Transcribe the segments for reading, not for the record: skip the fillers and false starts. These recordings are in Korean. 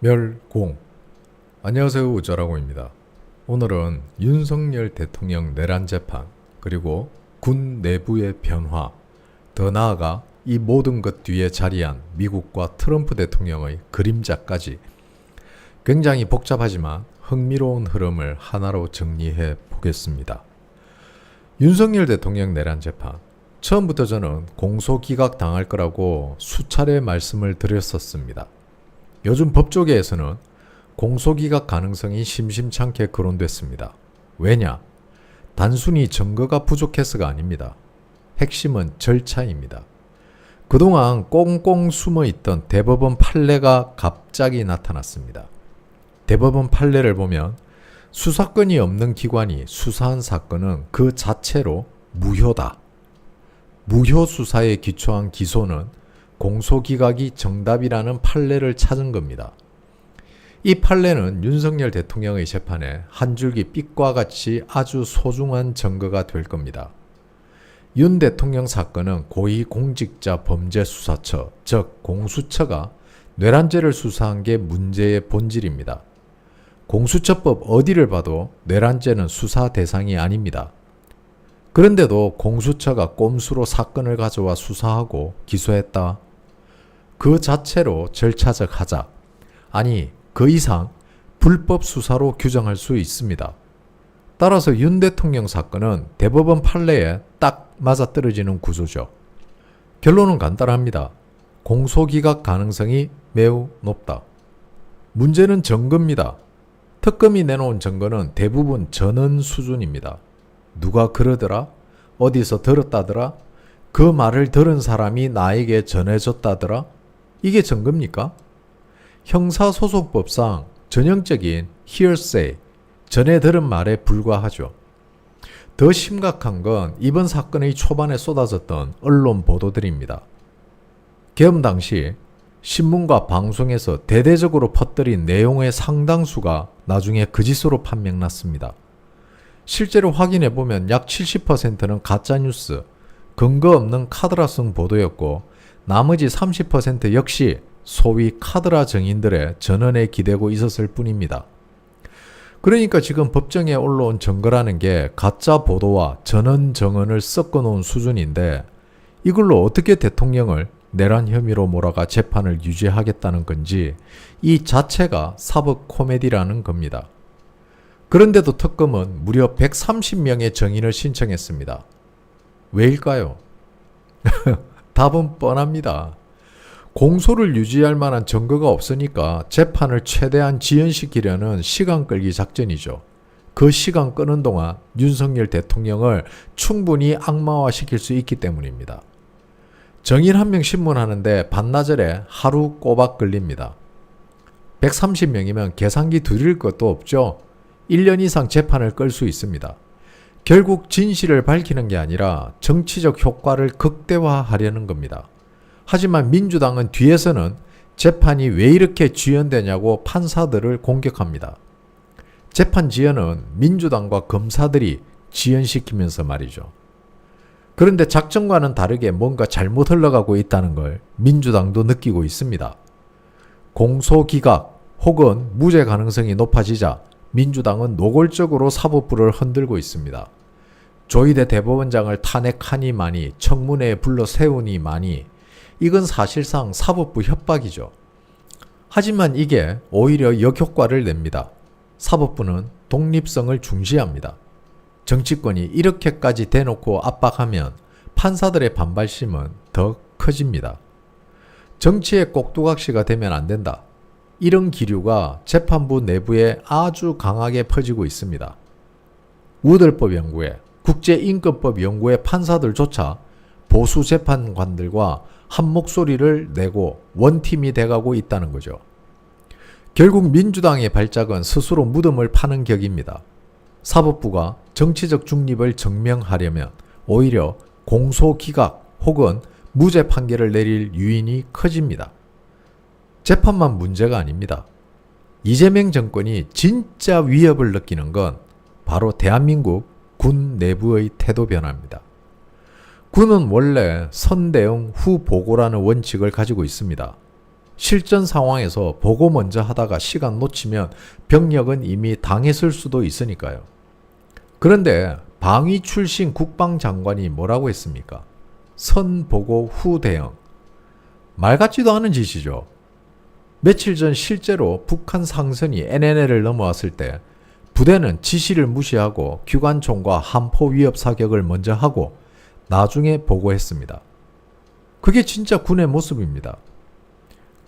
멸공. 안녕하세요, 우쩌라고입니다. 오늘은 윤석열 대통령 내란 재판, 그리고 군 내부의 변화, 더 나아가 이 모든 것 뒤에 자리한 미국과 트럼프 대통령의 그림자까지 굉장히 복잡하지만 흥미로운 흐름을 하나로 정리해 보겠습니다. 윤석열 대통령 내란 재판, 처음부터 저는 공소기각 당할 거라고 수차례 말씀을 드렸었습니다. 요즘 법조계에서는 공소기각 가능성이 심심찮게 거론됐습니다. 왜냐? 단순히 증거가 부족해서가 아닙니다. 핵심은 절차입니다. 그동안 꽁꽁 숨어있던 대법원 판례가 갑자기 나타났습니다. 대법원 판례를 보면 수사권이 없는 기관이 수사한 사건은 그 자체로 무효다. 무효 수사에 기초한 기소는 공소기각이 정답이라는 판례를 찾은 겁니다. 이 판례는 윤석열 대통령의 재판에 한 줄기 빛과 같이 아주 소중한 증거가 될 겁니다. 윤 대통령 사건은 고위공직자범죄수사처, 즉 공수처가 내란죄를 수사한 게 문제의 본질입니다. 공수처법 어디를 봐도 내란죄는 수사 대상이 아닙니다. 그런데도 공수처가 꼼수로 사건을 가져와 수사하고 기소했다. 그 자체로 절차적 하자, 아니 그 이상 불법 수사로 규정할 수 있습니다. 따라서 윤 대통령 사건은 대법원 판례에 딱 맞아떨어지는 구조죠. 결론은 간단합니다. 공소기각 가능성이 매우 높다. 문제는 증거입니다. 특검이 내놓은 증거는 대부분 전언 수준입니다. 누가 그러더라? 어디서 들었다더라? 그 말을 들은 사람이 나에게 전해줬다더라? 이게 증거입니까? 형사소송법상 전형적인 hearsay, 전해 들은 말에 불과하죠. 더 심각한 건 이번 사건의 초반에 쏟아졌던 언론 보도들입니다. 계엄 당시 신문과 방송에서 대대적으로 퍼뜨린 내용의 상당수가 나중에 거짓으로 판명났습니다. 실제로 확인해보면 약 70%는 가짜뉴스, 근거 없는 카드라성 보도였고 나머지 30% 역시 소위 카드라 정인들의 전언에 기대고 있었을 뿐입니다. 그러니까 지금 법정에 올라온 증거라는 게 가짜 보도와 전언 정언을 섞어놓은 수준인데 이걸로 어떻게 대통령을 내란 혐의로 몰아가 재판을 유지하겠다는 건지 이 자체가 사법 코미디라는 겁니다. 그런데도 특검은 무려 130명의 정인을 신청했습니다. 왜일까요? 답은 뻔합니다. 공소를 유지할 만한 증거가 없으니까 재판을 최대한 지연시키려는 시간 끌기 작전이죠. 그 시간 끄는 동안 윤석열 대통령을 충분히 악마화시킬 수 있기 때문입니다. 정인 한 명 신문하는데 반나절에 하루 꼬박 걸립니다. 130명이면 계산기 두드릴 것도 없죠. 1년 이상 재판을 끌 수 있습니다. 결국 진실을 밝히는 게 아니라 정치적 효과를 극대화하려는 겁니다. 하지만 민주당은 뒤에서는 재판이 왜 이렇게 지연되냐고 판사들을 공격합니다. 재판 지연은 민주당과 검사들이 지연시키면서 말이죠. 그런데 작전과는 다르게 뭔가 잘못 흘러가고 있다는 걸 민주당도 느끼고 있습니다. 공소기각 혹은 무죄 가능성이 높아지자 민주당은 노골적으로 사법부를 흔들고 있습니다. 조희대 대법원장을 탄핵하니마니 청문회에 불러 세우니마니 이건 사실상 사법부 협박이죠. 하지만 이게 오히려 역효과를 냅니다. 사법부는 독립성을 중시합니다. 정치권이 이렇게까지 대놓고 압박하면 판사들의 반발심은 더 커집니다. 정치의 꼭두각시가 되면 안 된다. 이런 기류가 재판부 내부에 아주 강하게 퍼지고 있습니다. 우들법 연구회, 국제인권법 연구회 판사들조차 보수 재판관들과 한 목소리를 내고 원팀이 돼가고 있다는 거죠. 결국 민주당의 발작은 스스로 무덤을 파는 격입니다. 사법부가 정치적 중립을 증명하려면 오히려 공소기각 혹은 무죄 판결을 내릴 유인이 커집니다. 재판만 문제가 아닙니다. 이재명 정권이 진짜 위협을 느끼는 건 바로 대한민국 군 내부의 태도 변화입니다. 군은 원래 선대응 후보고라는 원칙을 가지고 있습니다. 실전 상황에서 보고 먼저 하다가 시간 놓치면 병력은 이미 당했을 수도 있으니까요. 그런데 방위 출신 국방장관이 뭐라고 했습니까? 선 보고 후 대응. 말 같지도 않은 짓이죠. 며칠 전 실제로 북한 상선이 NNL을 넘어왔을 때 부대는 지시를 무시하고 기관총과 함포 위협 사격을 먼저 하고 나중에 보고했습니다. 그게 진짜 군의 모습입니다.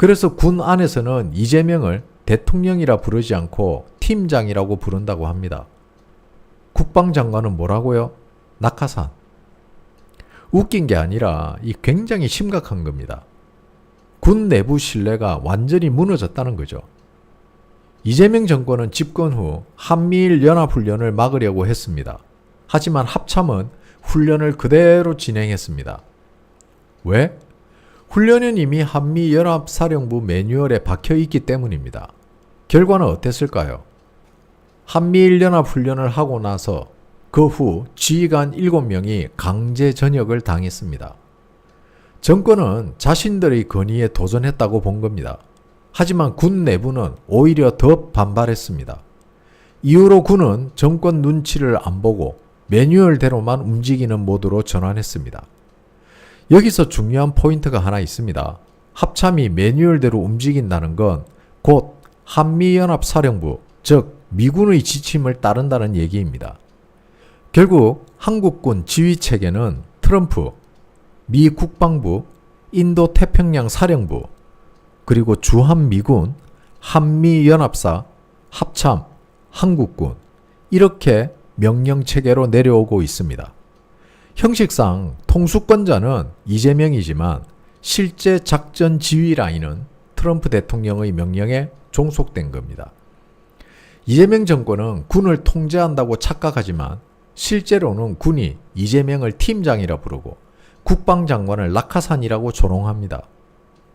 그래서 군 안에서는 이재명을 대통령이라 부르지 않고 팀장이라고 부른다고 합니다. 국방장관은 뭐라고요? 낙하산. 웃긴 게 아니라 이 굉장히 심각한 겁니다. 군 내부 신뢰가 완전히 무너졌다는 거죠. 이재명 정권은 집권 후 한미일 연합훈련을 막으려고 했습니다. 하지만 합참은 훈련을 그대로 진행했습니다. 왜? 훈련은 이미 한미연합사령부 매뉴얼에 박혀 있기 때문입니다. 결과는 어땠을까요? 한미일 연합훈련을 하고 나서 그 후 지휘관 7명이 강제 전역을 당했습니다. 정권은 자신들의 건의에 도전했다고 본 겁니다. 하지만 군 내부는 오히려 더 반발했습니다. 이후로 군은 정권 눈치를 안 보고 매뉴얼대로만 움직이는 모드로 전환했습니다. 여기서 중요한 포인트가 하나 있습니다. 합참이 매뉴얼대로 움직인다는 건 곧 한미연합사령부, 즉 미군의 지침을 따른다는 얘기입니다. 결국 한국군 지휘체계는 트럼프, 미 국방부, 인도 태평양 사령부, 그리고 주한미군, 한미연합사, 합참, 한국군 이렇게 명령체계로 내려오고 있습니다. 형식상 통수권자는 이재명이지만 실제 작전 지휘 라인은 트럼프 대통령의 명령에 종속된 겁니다. 이재명 정권은 군을 통제한다고 착각하지만 실제로는 군이 이재명을 팀장이라 부르고 국방장관을 낙하산이라고 조롱합니다.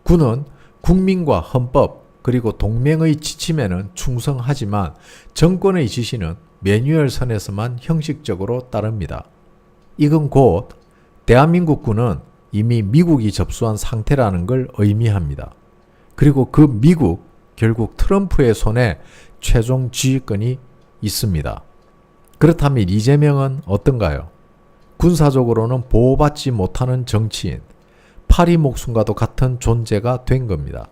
군은 국민과 헌법 그리고 동맹의 지침에는 충성하지만 정권의 지시는 매뉴얼 선에서만 형식적으로 따릅니다. 이건 곧 대한민국 군은 이미 미국이 접수한 상태라는 걸 의미합니다. 그리고 그 미국, 결국 트럼프의 손에 최종 지휘권이 있습니다. 그렇다면 이재명은 어떤가요? 군사적으로는 보호받지 못하는 정치인, 파리 목숨과도 같은 존재가 된 겁니다.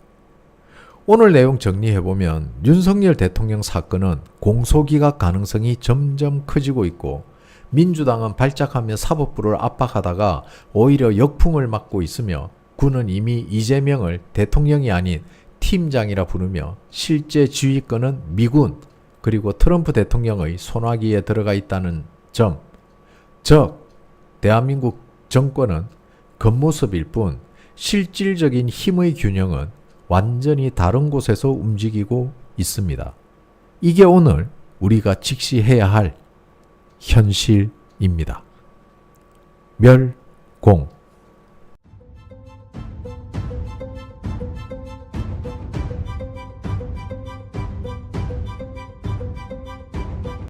오늘 내용 정리해보면 윤석열 대통령 사건은 공소기각 가능성이 점점 커지고 있고 민주당은 발작하며 사법부를 압박하다가 오히려 역풍을 맞고 있으며 군은 이미 이재명을 대통령이 아닌 팀장이라 부르며 실제 지휘권은 미군 그리고 트럼프 대통령의 손아귀에 들어가 있다는 점. 즉 대한민국 정권은 겉모습일 뿐 실질적인 힘의 균형은 완전히 다른 곳에서 움직이고 있습니다. 이게 오늘 우리가 직시해야 할 현실입니다. 멸공